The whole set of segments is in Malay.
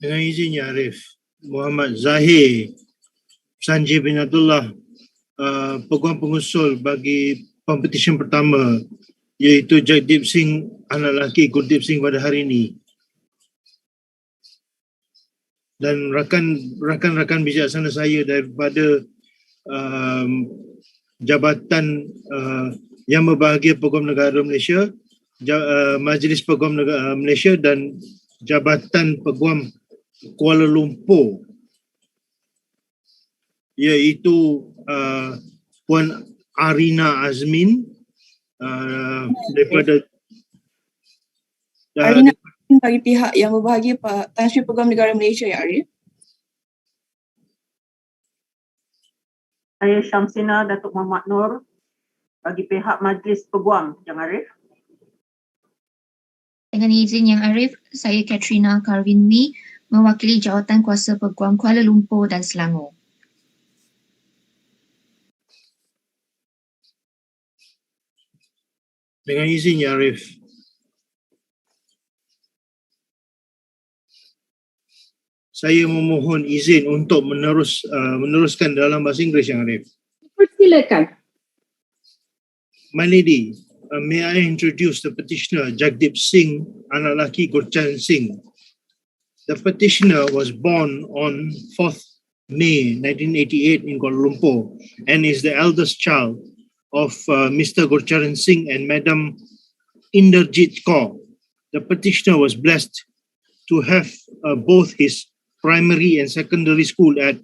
Dengan izin Ya Arif, Muhammad Zahir Sanjay bin Abdullah, Peguam pengusul bagi Pempetisyen pertama, iaitu Jagdeep Singh, anak lelaki Gurdeep Singh pada hari ini. Dan rakan-rakan bijaksana saya daripada Jabatan Yang Berbahagia Peguam Negara Malaysia, Majlis Peguam Negara Malaysia dan Jabatan Peguam Kuala Lumpur, iaitu Puan Arina Azmin daripada Arina bagi pihak yang berbahagia Tan Sri Peguam Negara Malaysia, Ya Arif. Saya Syamsina Datuk Muhammad Nur bagi pihak Majlis Peguam Yang Arif. Dengan izin Yang Arif, saya Katrina Karvinwi mewakili Jawatan Kuasa Peguam Kuala Lumpur dan Selangor. Dengan izin Ya Arif, saya memohon izin untuk meneruskan dalam bahasa Inggeris, Yang Arif. Persilakan. My lady, may I introduce the petitioner Jagdeep Singh, anak lelaki Gurcharan Singh. The petitioner was born on 4th May 1988 in Kuala Lumpur and is the eldest child of Mr. Gurcharan Singh and Madam Inderjit Kaur. The petitioner was blessed to have both his primary and secondary school at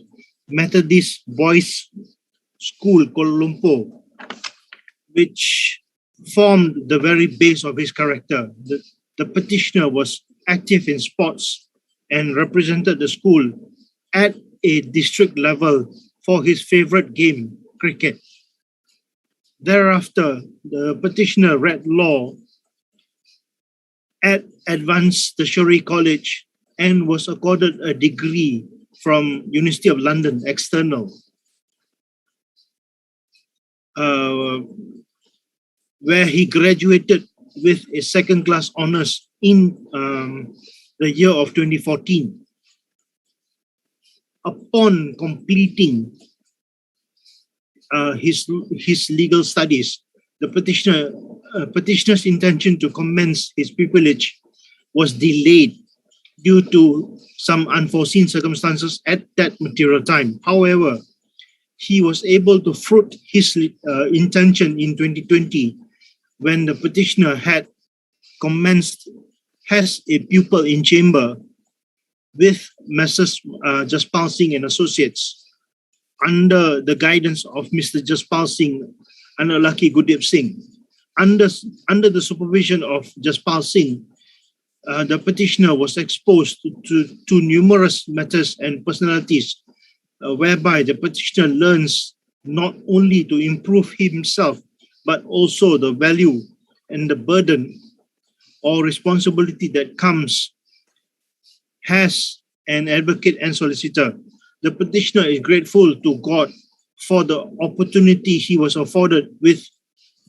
Methodist Boys School, Kuala Lumpur, which formed the very base of his character. The petitioner was active in sports and represented the school at a district level for his favorite game, cricket. Thereafter, the petitioner read law at Advanced Tertiary College and was accorded a degree from University of London, external, where he graduated with a second-class honours in the year of 2014. Upon completing his legal studies, the petitioner's intention to commence his pupillage was delayed due to some unforeseen circumstances at that material time. However, he was able to fruit his intention in 2020 when the petitioner had commenced as a pupil in chamber with Messrs. Jaspal Singh and Associates under the guidance of Mr. Jaspal Singh and Lucky Gurdeep Singh. Under the supervision of Jaspal Singh, the petitioner was exposed to numerous matters and personalities, whereby the petitioner learns not only to improve himself, but also the value and the burden or responsibility that comes as an advocate and solicitor. The petitioner is grateful to God for the opportunity he was afforded with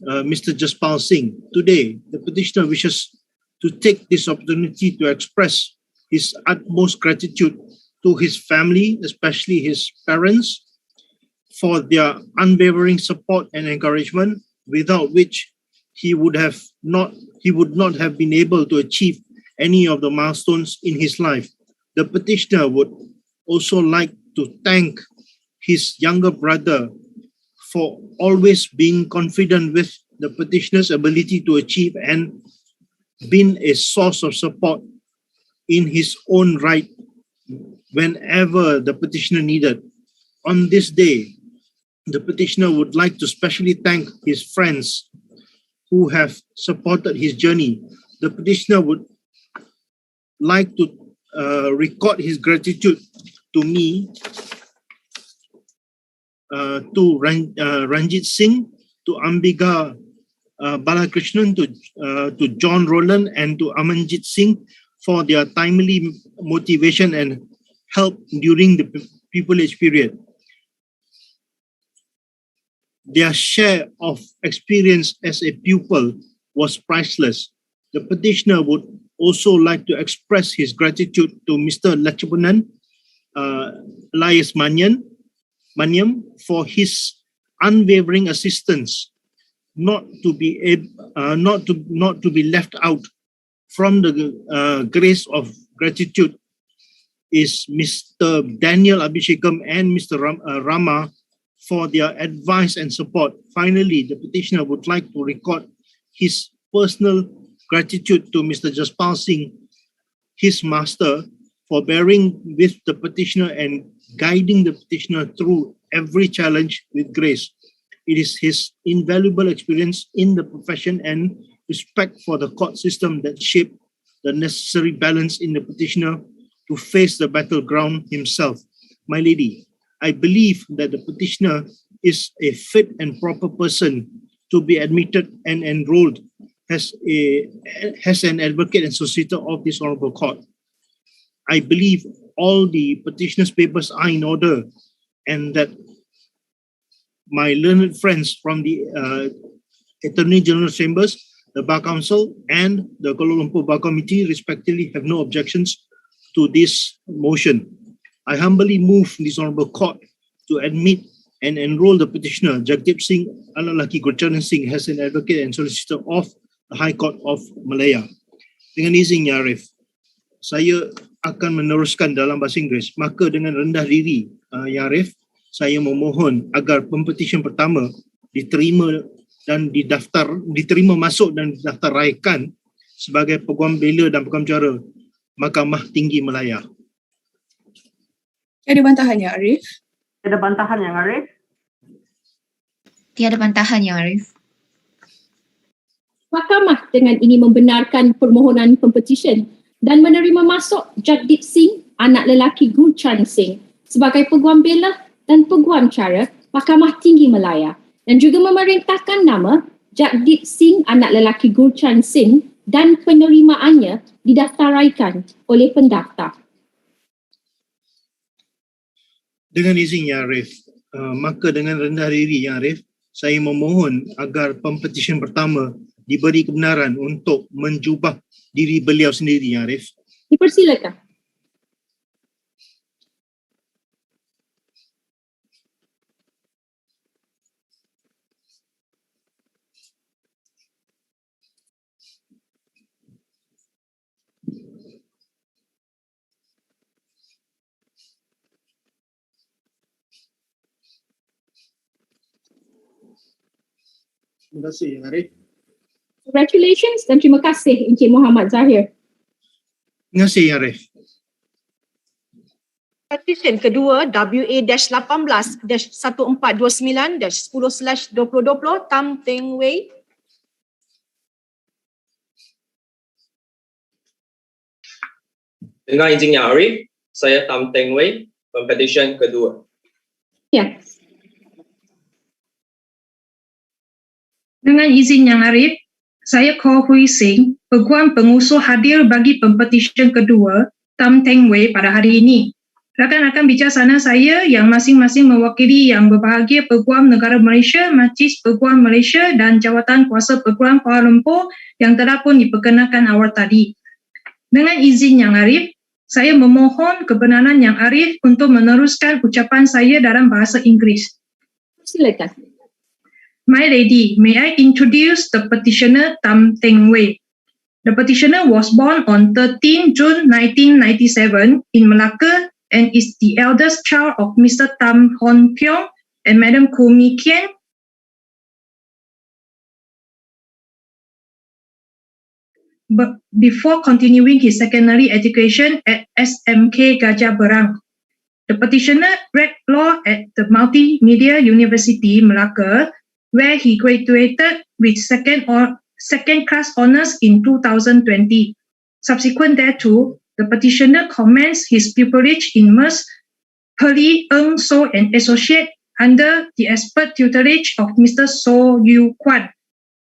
Mr. Jaspal Singh. Today, the petitioner wishes to take this opportunity to express his utmost gratitude to his family, especially his parents, for their unwavering support and encouragement, without which he would not have been able to achieve any of the milestones in his life. The petitioner would also like to thank his younger brother for always being confident with the petitioner's ability to achieve and been a source of support in his own right whenever the petitioner needed. On this day, the petitioner would like to specially thank his friends who have supported his journey. The petitioner would like to record his gratitude to me, to Ranjit Singh, to Ambiga Balakrishnan, to John Roland, and to Amanjit Singh for their timely motivation and help during the pupillage period. Their share of experience as a pupil was priceless. The petitioner would also like to express his gratitude to Mr. Lachapunan Elias Maniam for his unwavering assistance, not to be left out from the grace of gratitude is Mr. Daniel Abhishekam and Mr. Rama for their advice and support. Finally, the petitioner would like to record his personal gratitude to Mr. Jaspal Singh, his master, for bearing with the petitioner and guiding the petitioner through every challenge with grace. It is his invaluable experience in the profession and respect for the court system that shaped the necessary balance in the petitioner to face the battleground himself. My lady, I believe that the petitioner is a fit and proper person to be admitted and enrolled as an advocate and solicitor of this honorable court. I believe all the petitioner's papers are in order and that my learned friends from the Attorney General Chambers, the Bar Council and the Kuala Lumpur Bar Committee respectively have no objections to this motion. I humbly move this honorable court to admit and enroll the petitioner Jagdeep Singh Alalaki Gurcharan Singh as an advocate and solicitor of the High Court of Malaya. Dengan izin Ya Arif, saya akan meneruskan dalam bahasa Inggeris. Maka dengan rendah diri Ya Arif, saya memohon agar pempetisyen pertama diterima masuk dan didaftaraikan sebagai Peguam Bela dan Peguam Cara Mahkamah Tinggi Malaya. Ada bantahan Ya Arif? Ada bantahan Yang Arif? Tiada bantahan Yang Arif. Mahkamah dengan ini membenarkan permohonan pempetisyen dan menerima masuk Jagdeep Singh, anak lelaki Gurcharan Singh sebagai Peguam Bela dan Peguam Cara Mahkamah Tinggi Malaya dan juga memerintahkan nama Jagdeep Singh, anak lelaki Gurcharan Singh dan penerimaannya didaftaraikan oleh pendaftar. Dengan izin Ya Arif, maka dengan rendah diri Ya Arif, saya memohon agar pempetisyen pertama diberi kebenaran untuk menjubah diri beliau sendiri Ya Arif. Dipersilakan. Terima kasih Ya Arif. Congratulations dan terima kasih Encik Muhammad Zahir. Terima kasih Ya Arif. Petisyen kedua WA-1829-1429-10/2020 Tam Teng Wei. Dengan izin Yang Arif, saya Tam Teng Wei, pempetisyen kedua. Ya. Dengan izin Yang Arif, saya Ko Hui Sing, Peguam Pengusul hadir bagi pempetisyen kedua Tam Teng Wei pada hari ini. Rakan-rakan bijaksana saya yang masing-masing mewakili Yang Berbahagia Peguam Negara Malaysia, Majlis Peguam Malaysia dan Jawatan Kuasa Peguam Kuala Lumpur yang telah pun diperkenalkan awal tadi. Dengan izin Yang Arif, saya memohon kebenaran Yang Arif untuk meneruskan ucapan saya dalam bahasa Inggeris. Silakan. My lady, may I introduce the petitioner Tam Teng Wei. The petitioner was born on 13 June 1997 in Malacca and is the eldest child of Mr. Tam Hon Pyong and Madam Koo Mi Kien. But before continuing his secondary education at SMK Gajah Berang, the petitioner read law at the Multimedia University, Malacca, where he graduated with second-class honours in 2020. Subsequent thereto, the petitioner commenced his pupillage in Ms. Pearly Ng So and Associate under the expert tutelage of Mr. So Yu Kwan.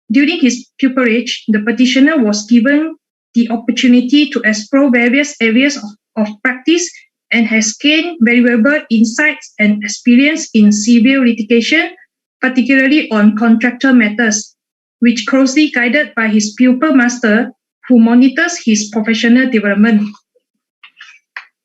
During his pupillage, the petitioner was given the opportunity to explore various areas of practice and has gained valuable insights and experience in civil litigation, particularly on contractual matters, which closely guided by his pupil master who monitors his professional development.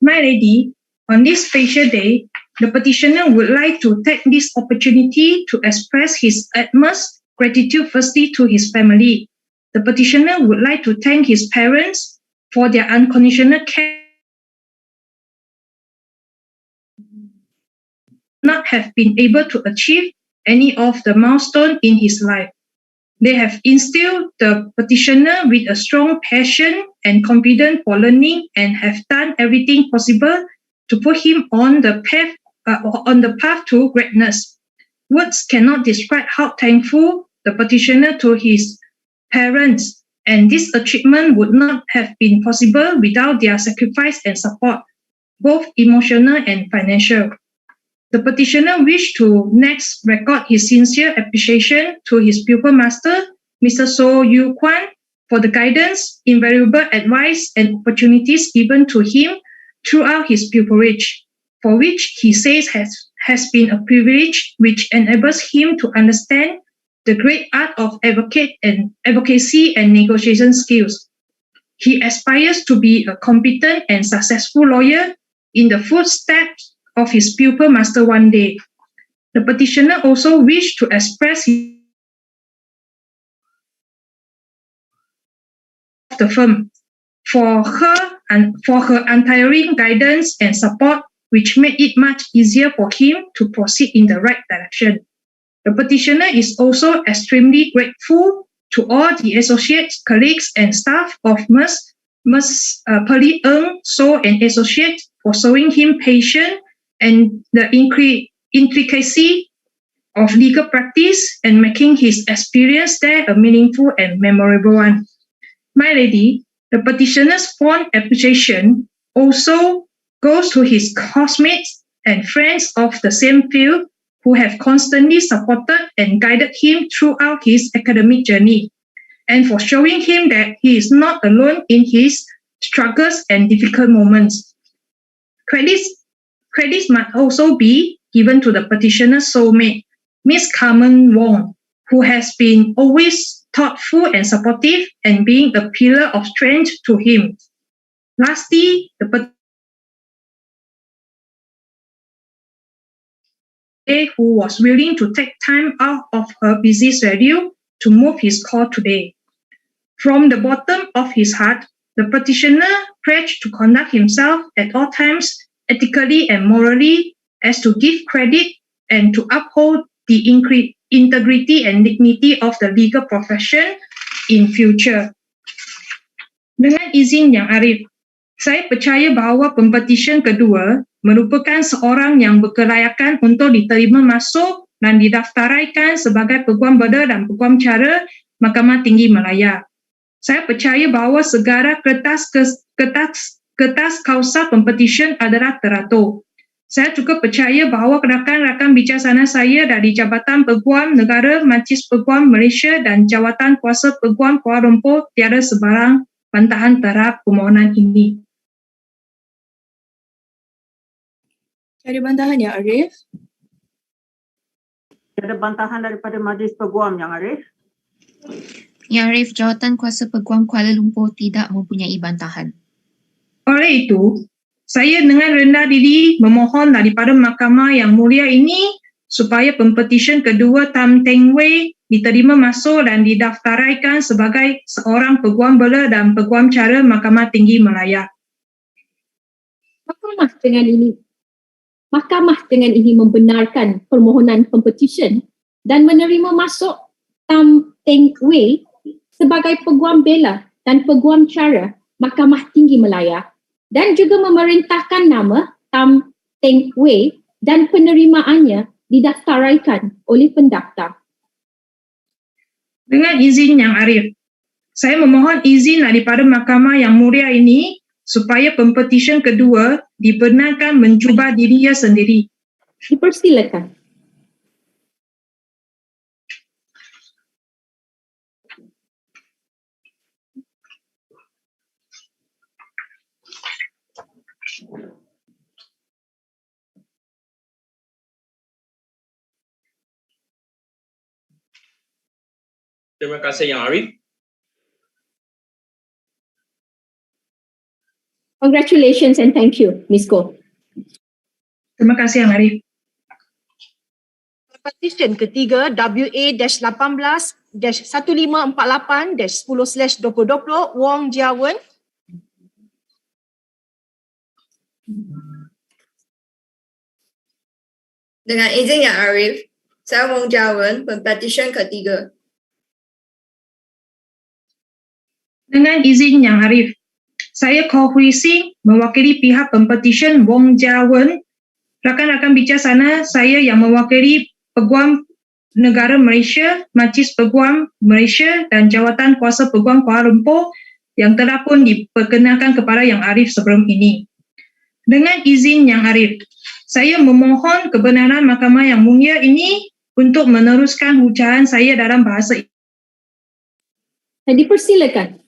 My lady, on this special day, the petitioner would like to take this opportunity to express his utmost gratitude firstly to his family. The petitioner would like to thank his parents for their unconditional care. Not have been able to achieve any of the milestone in his life. They have instilled the petitioner with a strong passion and confidence for learning and have done everything possible to put him on the path to greatness. Words cannot describe how thankful the petitioner to his parents, and this achievement would not have been possible without their sacrifice and support, both emotional and financial. The petitioner wished to next record his sincere appreciation to his pupil master, Mr. So Yu Kwan, for the guidance, invaluable advice, and opportunities given to him throughout his pupilage, for which he says has been a privilege which enables him to understand the great art of advocacy and negotiation skills. He aspires to be a competent and successful lawyer in the footsteps of his pupil master one day. The petitioner also wished to express the firm for her untiring guidance and support, which made it much easier for him to proceed in the right direction. The petitioner is also extremely grateful to all the associates, colleagues, and staff of Ms. Pearly Ng So and Associate for showing him patience and the intricacy of legal practice and making his experience there a meaningful and memorable one. My lady, the petitioner's fond appreciation also goes to his classmates and friends of the same field who have constantly supported and guided him throughout his academic journey, and for showing him that he is not alone in his struggles and difficult moments. Credits must also be given to the petitioner's soulmate, Miss Carmen Wong, who has been always thoughtful and supportive and being a pillar of strength to him. Lastly, the petitioner who was willing to take time out of her busy schedule to move his call today. From the bottom of his heart, the petitioner pledged to conduct himself at all times ethically and morally, as to give credit and to uphold the integrity and dignity of the legal profession in future. Dengan izin Yang Arif, saya percaya bahawa pempetisyen kedua merupakan seorang yang berkelayakan untuk diterima masuk dan didaftaraikan sebagai Peguam Bela dan Peguam Cara Mahkamah Tinggi Malaya. Saya percaya bahawa segala kertas kausa pempetisyen adalah teratur. Saya juga percaya bahawa rakan-rakan bijaksana saya dari Jabatan Peguam Negara Majlis Peguam Malaysia dan Jawatan Kuasa Peguam Kuala Lumpur tiada sebarang bantahan terhadap permohonan ini. Ada bantahan Yang Arif? Ada bantahan daripada Majlis Peguam, Yang Arif? Yang Arif, Jawatan Kuasa Peguam Kuala Lumpur tidak mempunyai bantahan. Oleh itu, saya dengan rendah diri memohon daripada Mahkamah yang mulia ini supaya pempetisyen kedua Tam Teng Wei diterima masuk dan didaftaraikan sebagai seorang Peguam Bela dan Peguam Cara Mahkamah Tinggi Malaya. Mahkamah dengan ini membenarkan permohonan pempetisyen dan menerima masuk Tam Teng Wei sebagai Peguam Bela dan Peguam Cara Mahkamah Tinggi Malaya, dan juga memerintahkan nama Tam Teng Wei dan penerimaannya didaftaraikan oleh pendaftar. Dengan izin Yang Arif, saya memohon izin daripada Mahkamah yang mulia ini supaya pempetisyen kedua dibenarkan mencuba dirinya sendiri. Dipersilakan. Terima kasih Yang Arif. Congratulations and thank you, Ms. Koh. Terima kasih Yang Arif. Petisyen ketiga WA-18-1548-10/2020 Wong Jia Wen. Dengan izin Yang Arif, saya Wong Jia Wen, pempetisyen ketiga. Dengan izin Yang Arif, saya Koh Hui Sing mewakili pihak pempetisyen Wong Jia Wen. Rakan-rakan bijaksana saya yang mewakili Peguam Negara Malaysia, Majlis Peguam Malaysia dan Jawatan Kuasa Peguam Kuala Lumpur yang telah pun diperkenalkan kepada Yang Arif sebelum ini. Dengan izin Yang Arif, saya memohon kebenaran Mahkamah Yang Mulia ini untuk meneruskan hujaan saya dalam bahasa Dipersilakan.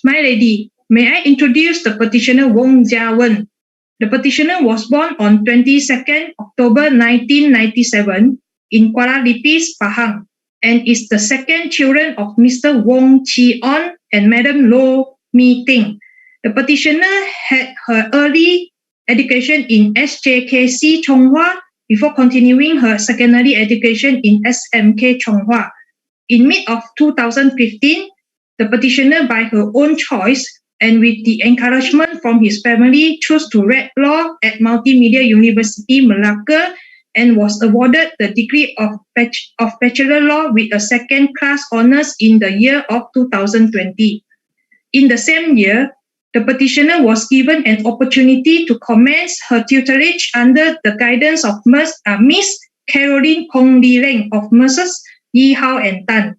My lady, may I introduce the petitioner Wong Jia Wen. The petitioner was born on 22nd October 1997 in Kuala Lipis, Pahang, and is the second children of Mr. Wong Chi On and Madam Lo Mi Ting. The petitioner had her early education in SJKC Chonghua before continuing her secondary education in SMK Chonghua. In mid of 2015, the petitioner by her own choice and with the encouragement from his family chose to read law at Multimedia University Malacca and was awarded the degree of Bachelor Law with a second-class honours in the year of 2020. In the same year, the petitioner was given an opportunity to commence her tutelage under the guidance of Miss Caroline Kong Lee Leng of Mrs. Yi Hao and Tan.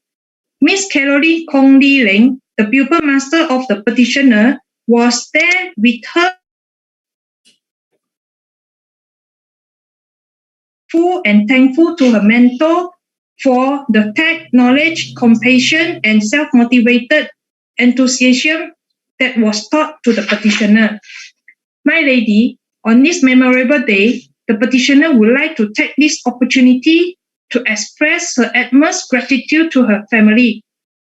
Miss Caroline Kong Lee Leng, the pupil master of the petitioner, was there with her full and thankful to her mentor for the tact, knowledge, compassion, and self-motivated enthusiasm that was taught to the petitioner. My lady, on this memorable day, the petitioner would like to take this opportunity to express her utmost gratitude to her family.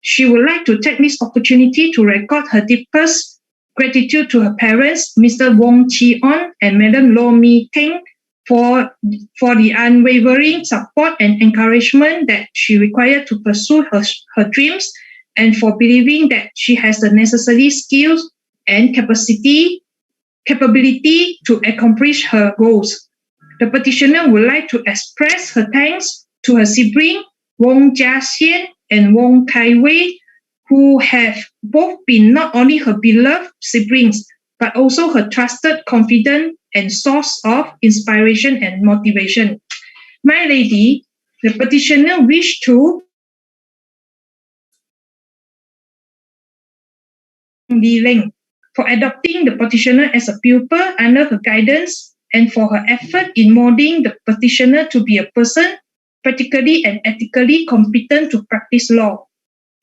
She would like to take this opportunity to record her deepest gratitude to her parents, Mr. Wong Chi On and Madam Lo Mi Ting, for the unwavering support and encouragement that she required to pursue her dreams, and for believing that she has the necessary skills and capability to accomplish her goals. The petitioner would like to express her thanks to her sibling, Wong Jia Xian and Wong Tai Wei, who have both been not only her beloved siblings, but also her trusted, confidant, and source of inspiration and motivation. My lady, the petitioner wished to Lee Leng for adopting the petitioner as a pupil under her guidance and for her effort in molding the petitioner to be a person practically and ethically competent to practice law.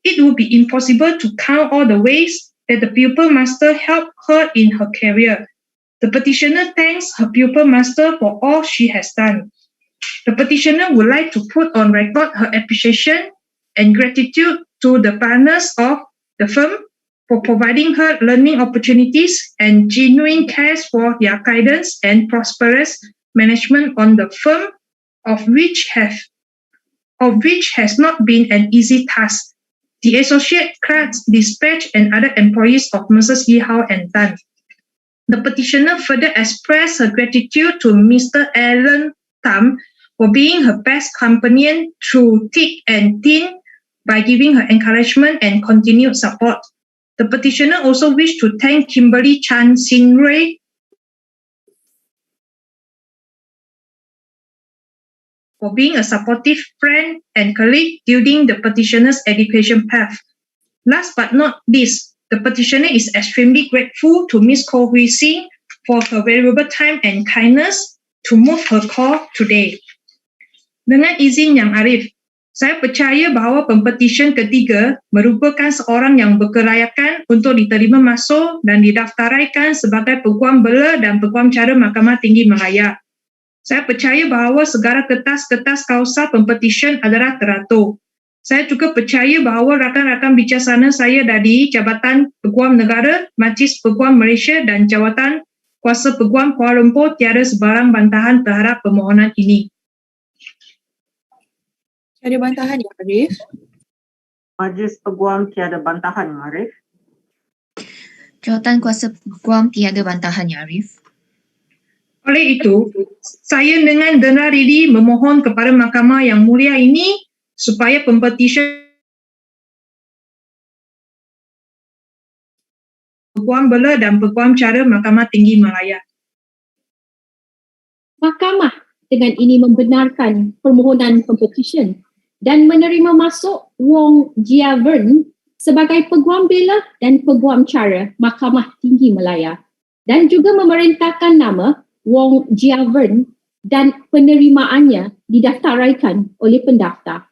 It would be impossible to count all the ways that the pupil master helped her in her career. The petitioner thanks her pupil master for all she has done. The petitioner would like to put on record her appreciation and gratitude to the partners of the firm for providing her learning opportunities and genuine care for their guidance and prosperous management on the firm, of which has not been an easy task. The associate clerks, dispatch, and other employees of Mrs. Yi Hao and Tan. The petitioner further expressed her gratitude to Mr. Alan Tam for being her best companion through thick and thin by giving her encouragement and continued support. The petitioner also wished to thank Kimberly Chan Sin Rui for being a supportive friend and colleague during the petitioner's education path. Last but not least, the petitioner is extremely grateful to Ms. Koh Hui Sing for her valuable time and kindness to move her call today. Dengan izin Yang Arif, saya percaya bahawa pempetisyen ketiga merupakan seorang yang berkelayakan untuk diterima masuk dan didaftaraikan sebagai Peguam Bela dan Peguam Cara Mahkamah Tinggi Malaya. Saya percaya bahawa segala kertas-kertas kausa pempetisyen adalah teratur. Saya juga percaya bahawa rakan-rakan bijaksana saya dari Jabatan Peguam Negara, Majlis Peguam Malaysia dan Jawatan Kuasa Peguam Kuala Lumpur tiada sebarang bantahan terhadap permohonan ini. Ada bantahan ya, Arif? Majlis Peguam tiada bantahan, Arif. Jawatan Kuasa Peguam tiada bantahan, ya Arif. Oleh itu, saya dengan rendah diri memohon kepada Mahkamah yang mulia ini supaya Pempetisyen Peguam Bela dan Peguam Cara Mahkamah Tinggi Malaya. Mahkamah dengan ini membenarkan permohonan Pempetisyen dan menerima masuk Wong Jiavern sebagai Peguam Bela dan Peguam Cara Mahkamah Tinggi Malaya dan juga memerintahkan nama Wong Jiavern dan penerimaannya didaftaraikan oleh pendaftar.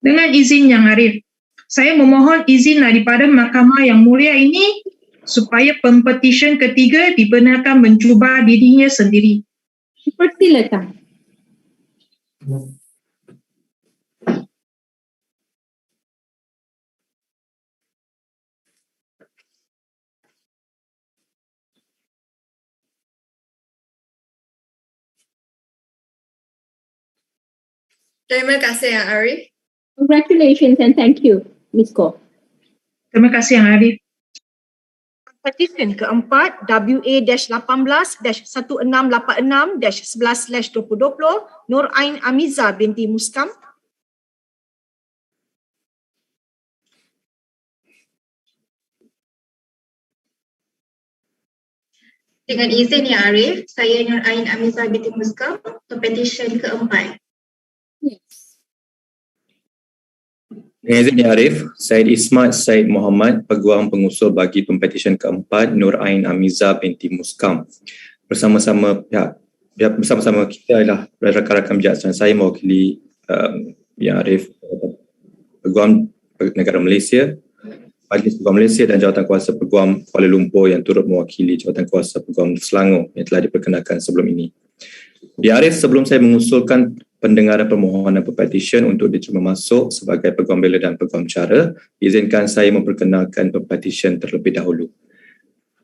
Dengan izin Yang Arif, saya memohon izin daripada Mahkamah yang mulia ini supaya Pempetisyen ketiga dibenarkan mencuba dirinya sendiri. Persilakan. Terima kasih Yang Arif. Congratulations and thank you, Ms. Ko. Terima kasih Yang Arif. Petisyen keempat WA-1886-1686-11/2020 Noorin Amiza binti Muskam. Dengan izin Yang Arif, saya Noorin Amiza binti Muskam, Pempetisyen keempat. Dengan izin Yang Arif, Syed Ismat Syed Muhammad, Peguam Pengusul bagi Pempetisyen keempat Noorin Amiza binti Muskam. Bersama-sama kita adalah rakan-rakan bijaksana saya mewakili Yang Arif, Peguam Negara Malaysia, Majlis Peguam Malaysia dan Jawatan Kuasa Peguam Kuala Lumpur yang turut mewakili Jawatan Kuasa Peguam Selangor yang telah diperkenalkan sebelum ini. Yang Arif, sebelum saya mengusulkan pendengaran permohonan Pempetisyen untuk diterima masuk sebagai Peguam Bela dan Peguam Cara, izinkan saya memperkenalkan Pempetisyen terlebih dahulu.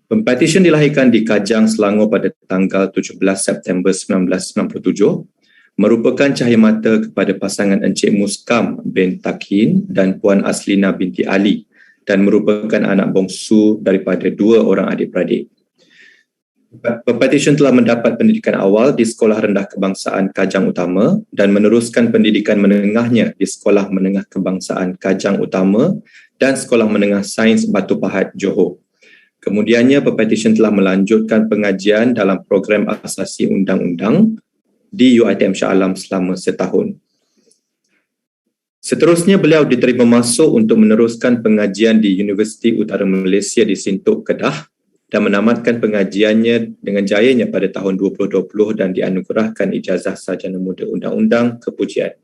Pempetisyen dilahirkan di Kajang, Selangor pada tanggal 17 September 1997, merupakan cahaya mata kepada pasangan Encik Muskam bin Takin dan Puan Aslina binti Ali dan merupakan anak bongsu daripada dua orang adik-beradik. Pempetisyen telah mendapat pendidikan awal di Sekolah Rendah Kebangsaan Kajang Utama dan meneruskan pendidikan menengahnya di Sekolah Menengah Kebangsaan Kajang Utama dan Sekolah Menengah Sains Batu Pahat, Johor. Kemudiannya, Pempetisyen telah melanjutkan pengajian dalam program asasi undang-undang di UiTM Shah Alam selama setahun. Seterusnya, beliau diterima masuk untuk meneruskan pengajian di Universiti Utara Malaysia di Sintok, Kedah dan menamatkan pengajiannya dengan jayanya pada tahun 2020 dan dianugerahkan ijazah sarjana muda undang-undang kepujian.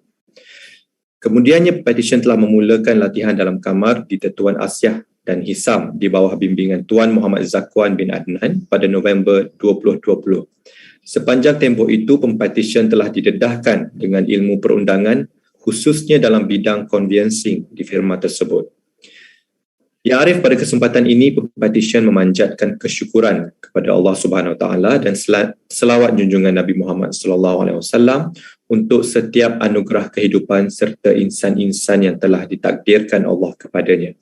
Kemudiannya, Pempetisyen telah memulakan latihan dalam kamar di Tetuan Asyah dan Hisam di bawah bimbingan Tuan Muhammad Zakwan bin Adnan pada November 2020. Sepanjang tempoh itu, Pempetisyen telah didedahkan dengan ilmu perundangan khususnya dalam bidang conveyancing di firma tersebut. Ya Arif, pada kesempatan ini Pempetisyen memanjatkan kesyukuran kepada Allah Subhanahu Wa Taala dan selawat junjungan Nabi Muhammad sallallahu alaihi wasallam untuk setiap anugerah kehidupan serta insan-insan yang telah ditakdirkan Allah kepadanya.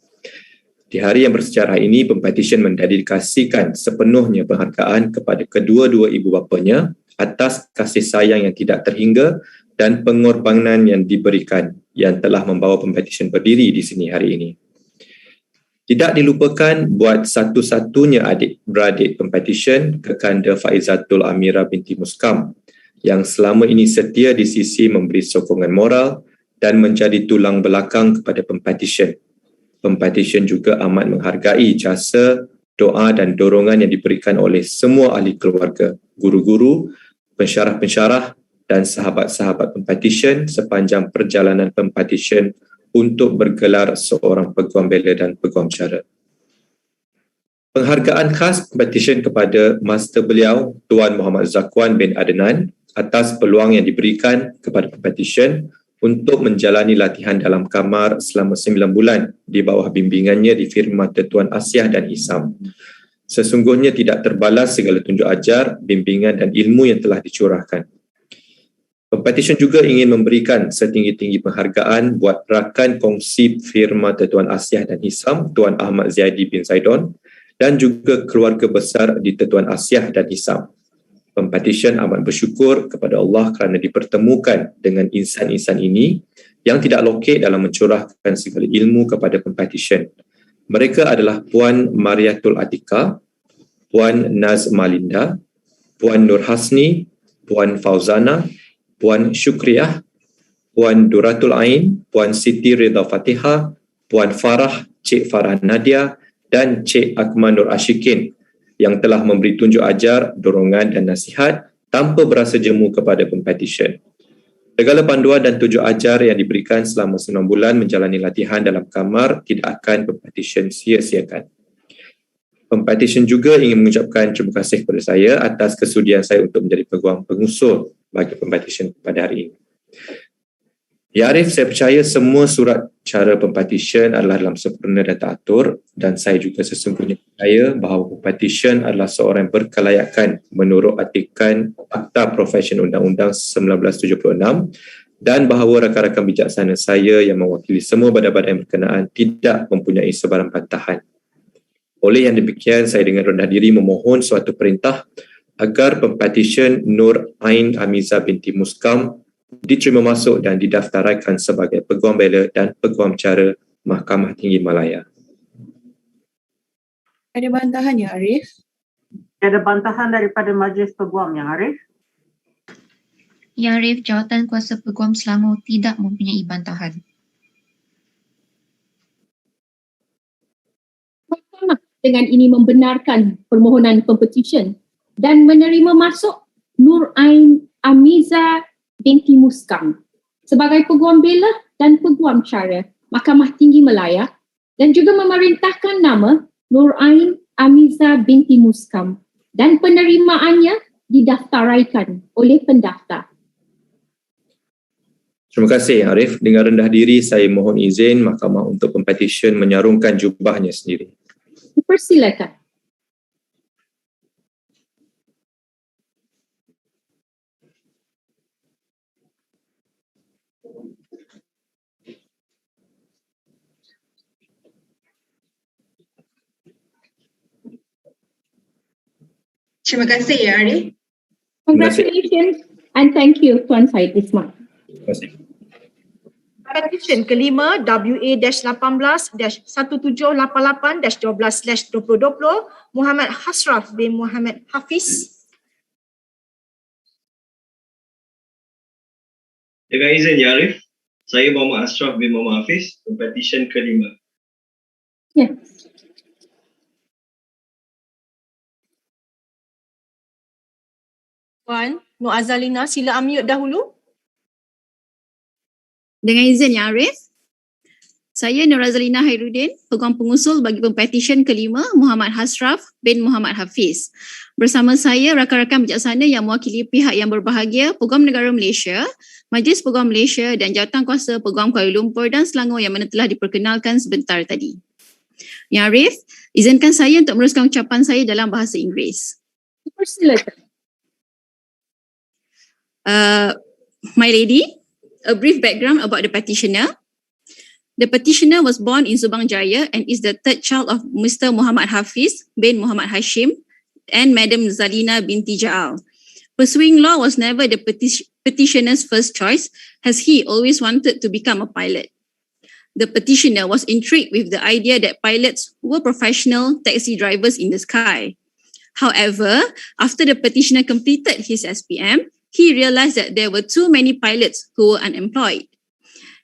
Di hari yang bersejarah ini, Pempetisyen mendedikasikan sepenuhnya penghargaan kepada kedua-dua ibu bapanya atas kasih sayang yang tidak terhingga dan pengorbanan yang diberikan yang telah membawa Pempetisyen berdiri di sini hari ini. Tidak dilupakan buat satu-satunya adik-beradik Pempetisyen, Kekanda Faizatul Amira binti Muskam, yang selama ini setia di sisi memberi sokongan moral dan menjadi tulang belakang kepada Pempetisyen. Pempetisyen juga amat menghargai jasa, doa dan dorongan yang diberikan oleh semua ahli keluarga, guru-guru, pensyarah-pensyarah dan sahabat-sahabat Pempetisyen sepanjang perjalanan Pempetisyen untuk bergelar seorang Peguam Bela dan Peguam Cara. Penghargaan khas Pempetisyen kepada Master beliau, Tuan Muhammad Zakwan bin Adnan, atas peluang yang diberikan kepada Pempetisyen untuk menjalani latihan dalam kamar selama 9 bulan di bawah bimbingannya di firma Tetuan Asyah dan Hisam. Sesungguhnya tidak terbalas segala tunjuk ajar, bimbingan dan ilmu yang telah dicurahkan. Pempetisyen juga ingin memberikan setinggi-tinggi penghargaan buat rakan kongsi firma Tetuan Asyah dan Hisam, Tuan Ahmad Zaidi bin Zaidon, dan juga keluarga besar di Tetuan Asyah dan Hisam. Pempetisyen amat bersyukur kepada Allah kerana dipertemukan dengan insan-insan ini yang tidak lokek dalam mencurahkan segala ilmu kepada pempetisyen. Mereka adalah Puan Mariatul Atika, Puan Naz Malinda, Puan Nur Hasni, Puan Fauzana, Puan Syukriah, Puan Duratul Ain, Puan Siti Rida Fatihah, Puan Farah, Cik Farah Nadia dan Cik Akmal Nur Ashikin yang telah memberi tunjuk ajar, dorongan dan nasihat tanpa berasa jemu kepada pempetisyen. Segala panduan dan tunjuk ajar yang diberikan selama 9 bulan menjalani latihan dalam kamar tidak akan pempetisyen sia-siakan. Pempetisyen juga ingin mengucapkan terima kasih kepada saya atas kesudian saya untuk menjadi peguam pengusul bagi pempetisyen pada hari ini. Ya Arif, saya percaya semua surat cara pempetisyen adalah dalam sempurna dan teratur, dan saya juga sesungguhnya percaya bahawa pempetisyen adalah seorang yang berkelayakan menurut artikan Akta Profesi Undang-Undang 1976 dan bahawa rakan-rakan bijaksana saya yang mewakili semua badan-badan berkenaan tidak mempunyai sebarang bantahan. Oleh yang demikian, saya dengan rendah diri memohon suatu perintah agar pempetisyen Nur Ain Amiza binti Muskam diterima masuk dan didaftaraikan sebagai Peguam Bela dan Peguam Cara Mahkamah Tinggi Malaya. Ada bantahan ya Arif? Ada bantahan daripada Majlis Peguam yang Arif? Ya Arif, jawatan kuasa Peguam Selangor tidak mempunyai bantahan. Mahkamah dengan ini membenarkan permohonan pempetisyen dan menerima masuk Nur Ain Amiza binti Muskam sebagai Peguam Bela dan Peguam Cara Mahkamah Tinggi Malaya dan juga memerintahkan nama Nur Ain Amiza binti Muskam dan penerimaannya didaftaraikan oleh pendaftar. Terima kasih Arif. Dengan rendah diri saya mohon izin Mahkamah untuk pempetisyen menyarungkan jubahnya sendiri. Dipersilakan. Terima kasih ya Arif. Congratulations and thank you Tuan Syed Ismail. Terima kasih. Petisyen kelima WA-18-1788-12/2020 Muhammad Hasraf bin Muhammad Hafiz. Dengan izin ya Arif, saya Muhammad Ashraf bin Muhammad Hafiz, pempetisyen kelima. Ya. Puan Nur Azalina, sila unmute dahulu. Dengan izin ya Arif, saya Nur Azalina Hairuddin, Peguam Pengusul bagi pempetisyen kelima Muhammad Hasraf bin Muhammad Hafiz. Bersama saya rakan-rakan bijaksana yang mewakili pihak yang berbahagia, Peguam Negara Malaysia, Majlis Peguam Malaysia dan Jawatan-Kuasa Peguam Kuala Lumpur dan Selangor yang mana telah diperkenalkan sebentar tadi. Ya Arif, izinkan saya untuk meneruskan ucapan saya dalam bahasa Inggeris. Dipersilakan. My lady, a brief background about the petitioner. The petitioner was born in Subang Jaya and is the third child of Mr. Muhammad Hafiz bin Muhammad Hashim and Madam Zalina binti Ja'al. Pursuing law was never the petitioner's first choice, as he always wanted to become a pilot. The petitioner was intrigued with the idea that pilots were professional taxi drivers in the sky. However, after the petitioner completed his SPM, he realized that there were too many pilots who were unemployed.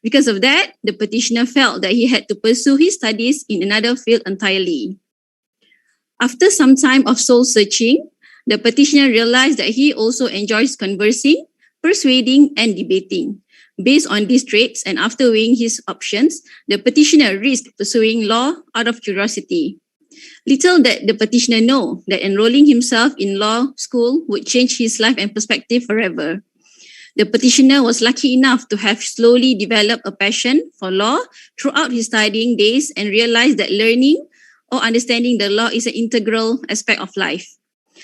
Because of that, the petitioner felt that he had to pursue his studies in another field entirely. After some time of soul searching, the petitioner realized that he also enjoys conversing, persuading, and debating. Based on these traits and after weighing his options, the petitioner risked pursuing law out of curiosity. Little did the petitioner know that enrolling himself in law school would change his life and perspective forever. The petitioner was lucky enough to have slowly developed a passion for law throughout his studying days and realized that learning or understanding the law is an integral aspect of life.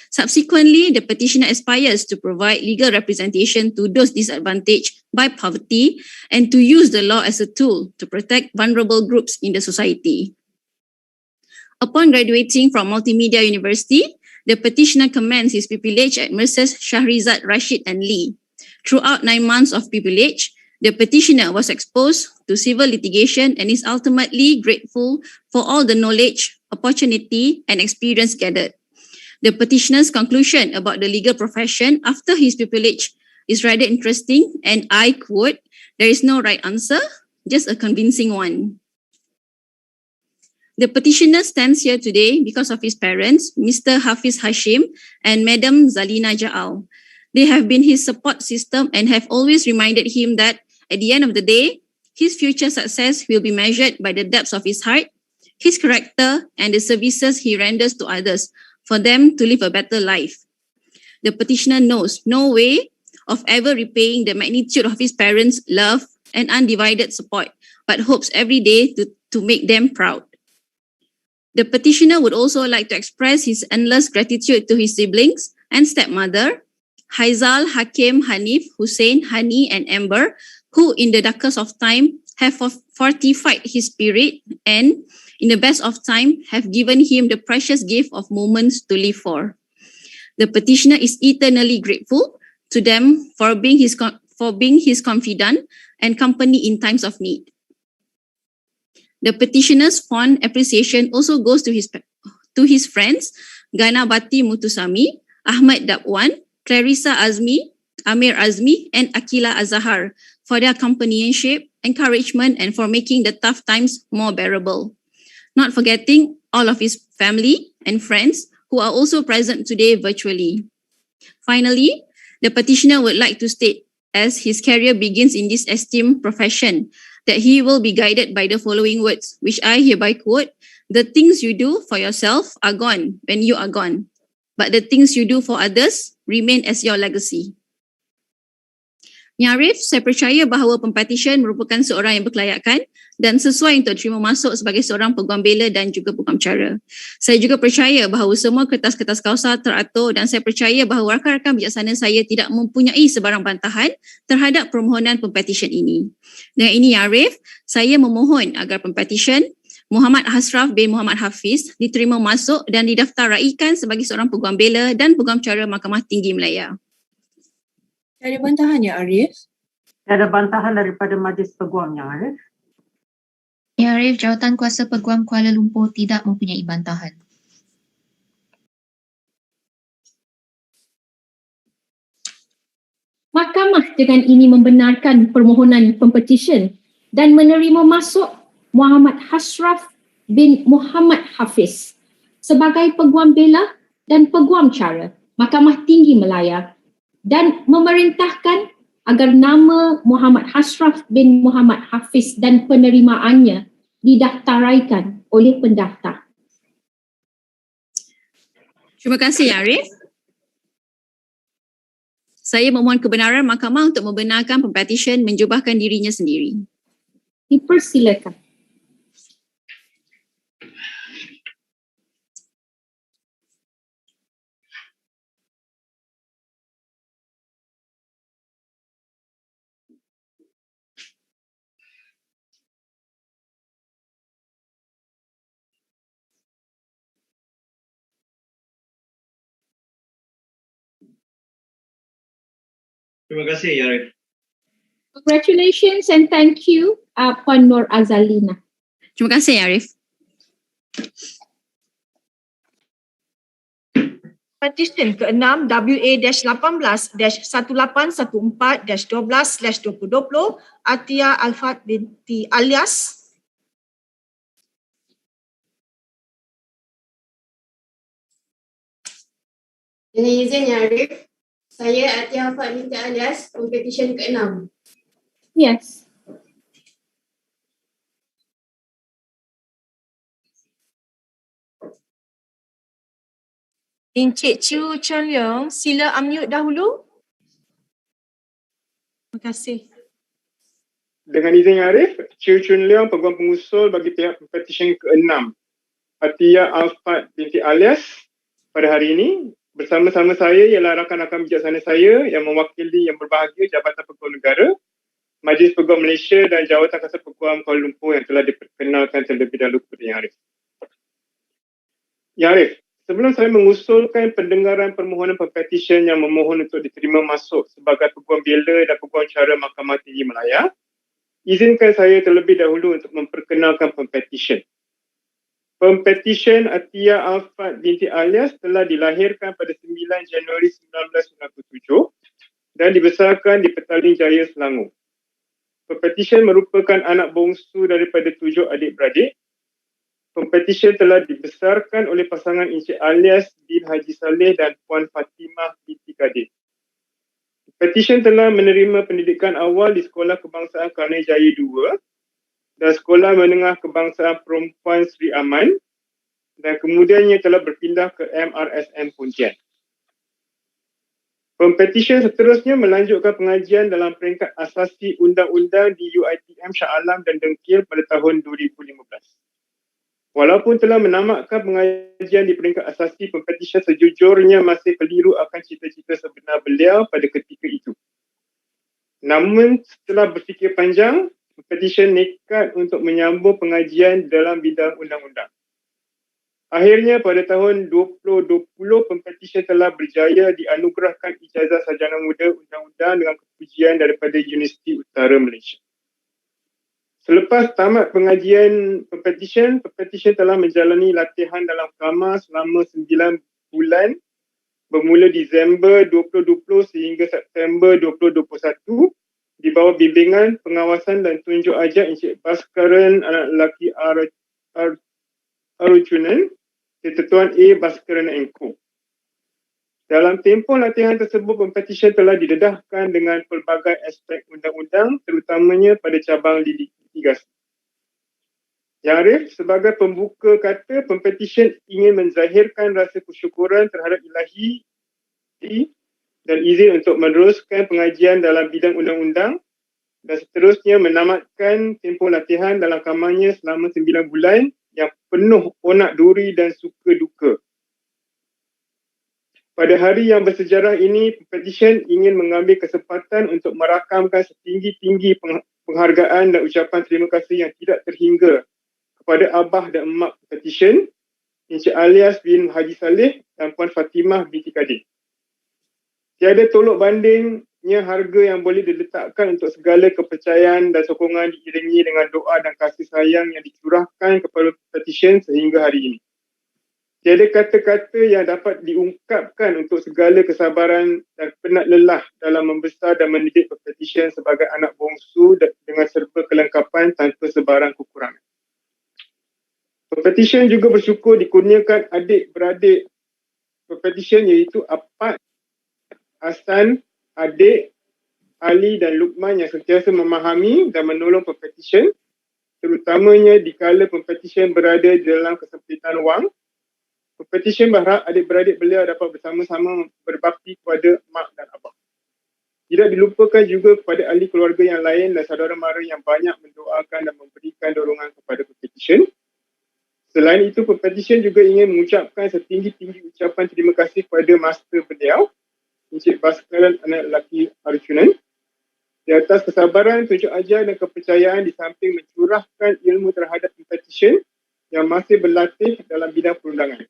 Subsequently, the petitioner aspires to provide legal representation to those disadvantaged by poverty and to use the law as a tool to protect vulnerable groups in the society. Upon graduating from Multimedia University, the petitioner commenced his pupillage at Mercers Shahrizad Rashid and Lee. Throughout 9 months of pupillage, the petitioner was exposed to civil litigation and is ultimately grateful for all the knowledge, opportunity, and experience gathered. The petitioner's conclusion about the legal profession after his pupillage is rather interesting, and I quote, "There is no right answer, just a convincing one." The petitioner stands here today because of his parents, Mr. Hafiz Hashim and Madam Zalina Ja'al. They have been his support system and have always reminded him that at the end of the day, his future success will be measured by the depths of his heart, his character, and the services he renders to others for them to live a better life. The petitioner knows no way of ever repaying the magnitude of his parents' love and undivided support, but hopes every day to make them proud. The petitioner would also like to express his endless gratitude to his siblings and stepmother, Haizal, Hakim, Hanif, Hussein, Hani, and Amber, who in the darkest of time have fortified his spirit and, in the best of time, have given him the precious gift of moments to live for. The petitioner is eternally grateful to them for being his confidant and company in times of need. The petitioner's fond appreciation also goes to his friends, Ganabati Mutusami, Ahmad Dabwan, Clarissa Azmi, Amir Azmi, and Akila Azahar for their companionship, encouragement, and for making the tough times more bearable. Not forgetting all of his family and friends who are also present today virtually. Finally, the petitioner would like to state, as his career begins in this esteemed profession, that he will be guided by the following words, which I hereby quote: "The things you do for yourself are gone when you are gone, but the things you do for others remain as your legacy." Ya Arif, saya percaya bahawa Pempetisyen merupakan seorang yang berkelayakan dan sesuai untuk diterima masuk sebagai seorang Peguam Bela dan juga Peguam Cara. Saya juga percaya bahawa semua kertas-kertas kausa teratur dan saya percaya bahawa rakan-rakan bijaksana saya tidak mempunyai sebarang bantahan terhadap permohonan Pempetisyen ini. Dengan ini Ya Arif, saya memohon agar Pempetisyen Muhammad Hasraf bin Muhammad Hafiz diterima masuk dan didaftaraikan sebagai seorang Peguam Bela dan Peguam Cara Mahkamah Tinggi Malaya. Ada bantahan ya Arif? Ada bantahan daripada Majlis Peguam yang Arif. Ya Arif, jawatan kuasa Peguam Kuala Lumpur tidak mempunyai bantahan. Mahkamah dengan ini membenarkan permohonan Pempetisyen dan menerima masuk Muhammad Hasraf bin Muhammad Hafiz sebagai Peguam Bela dan Peguam Cara Mahkamah Tinggi Malaya dan memerintahkan agar nama Muhammad Hasraf bin Muhammad Hafiz dan penerimaannya didaftaraikan oleh pendaftar. Terima kasih Ya Arif. Saya memohon kebenaran mahkamah untuk membenarkan Pempetisyen menjubahkan dirinya sendiri. Dipersilakan. Terima kasih, Ya Arif. Congratulations and thank you, Puan Nur Azalina. Terima kasih Ya Arif. Petisyen ke-6 WA-18-1814-12/2020 Atia Alfat Binti alias Dengan izin Ya Arif, saya Atia Alfat Binti alias Pempetisyen ke-6. Yes. Encik Chu Chen Leong, sila unmute dahulu. kasih. Dengan izin Yang Arif, Chiu Chun Leong, Peguam Pengusul bagi pihak Pempetisyen ke-6, Atia Alfat Binti alias, pada hari ini bersama-sama saya ialah rakan-rakan bijaksana saya yang mewakili yang berbahagia Jabatan Peguam Negara, Majlis Peguam Malaysia dan Jawatan Kuasa Peguam Kuala Lumpur yang telah diperkenalkan terlebih dahulu kepada Yang Arif. Yang Arif, sebelum saya mengusulkan pendengaran permohonan pempetisyen yang memohon untuk diterima masuk sebagai Peguam Bela dan Peguam Cara Mahkamah Tinggi Malaya, izinkan saya terlebih dahulu untuk memperkenalkan pempetisyen. Pempetisyen Atia Alfat Binti alias telah dilahirkan pada 9 Januari 1997 dan dibesarkan di Petaling Jaya, Selangor. Pempetisyen merupakan anak bongsu daripada 7 adik-beradik. Pempetisyen telah dibesarkan oleh pasangan Encik alias bin Haji Saleh dan Puan Fatimah Binti Kadir. Petisyen telah menerima pendidikan awal di Sekolah Kebangsaan Kelana Jaya 2 dan Sekolah Menengah Kebangsaan Perempuan Sri Aman dan kemudiannya telah berpindah ke MRSM Pontian. Pempetisyen seterusnya melanjutkan pengajian dalam peringkat asasi undang-undang di UiTM Shah Alam dan Dengkil pada tahun 2015. Walaupun telah menamatkan pengajian di peringkat asasi, pempetisyen sejujurnya masih keliru akan cita-cita sebenar beliau pada ketika itu. Namun setelah berfikir panjang, pempetisyen nekat untuk menyambung pengajian dalam bidang undang-undang. Akhirnya pada tahun 2020, pempetisyen telah berjaya dianugerahkan ijazah sarjana muda undang-undang dengan kepujian daripada Universiti Utara Malaysia. Selepas tamat pengajian pempetisyen telah menjalani latihan dalam kamar selama 9 bulan bermula Disember 2020 sehingga September 2021 di bawah bimbingan, pengawasan dan tunjuk ajar Encik Baskaran anak lelaki Arucunan, Ketuan A Baskaran & Co. Dalam tempoh latihan tersebut, pempetisyen telah didedahkan dengan pelbagai aspek undang-undang, terutamanya pada cabang litigasi. Yang Arif, sebagai pembuka kata, pempetisyen ingin menzahirkan rasa kesyukuran terhadap ilahi dan izin untuk meneruskan pengajian dalam bidang undang-undang dan seterusnya menamatkan tempoh latihan dalam kamarnya selama 9 bulan yang penuh onak duri dan suka duka. Pada hari yang bersejarah ini, pempetisyen ingin mengambil kesempatan untuk merakamkan setinggi-tinggi penghargaan dan ucapan terima kasih yang tidak terhingga kepada abah dan emak pempetisyen, Encik alias bin Haji Saleh dan Puan Fatimah Binti Kadir. Tiada tolok bandingnya harga yang boleh diletakkan untuk segala kepercayaan dan sokongan diiringi dengan doa dan kasih sayang yang dicurahkan kepada pempetisyen sehingga hari ini. Tiada kata-kata yang dapat diungkapkan untuk segala kesabaran dan penat lelah dalam membesar dan mendidik pempetisyen sebagai anak bongsu dengan serba kelengkapan tanpa sebarang kekurangan. Pempetisyen juga bersyukur dikurniakan adik-beradik pempetisyen iaitu Apat, Hasan, Adik, Ali dan Lukman yang sentiasa memahami dan menolong pempetisyen, terutamanya dikala pempetisyen berada dalam kesempitan wang. Pempetisyen berharap adik-beradik beliau dapat bersama-sama berbakti kepada mak dan abah. Tidak dilupakan juga kepada ahli keluarga yang lain dan saudara mara yang banyak mendoakan dan memberikan dorongan kepada pempetisyen. Selain itu, pempetisyen juga ingin mengucapkan setinggi-tinggi ucapan terima kasih kepada master beliau, Encik Baskaran anak lelaki Arjunan, di atas kesabaran, tunjuk ajar dan kepercayaan di samping mencurahkan ilmu terhadap pempetisyen yang masih berlatih dalam bidang perundangan.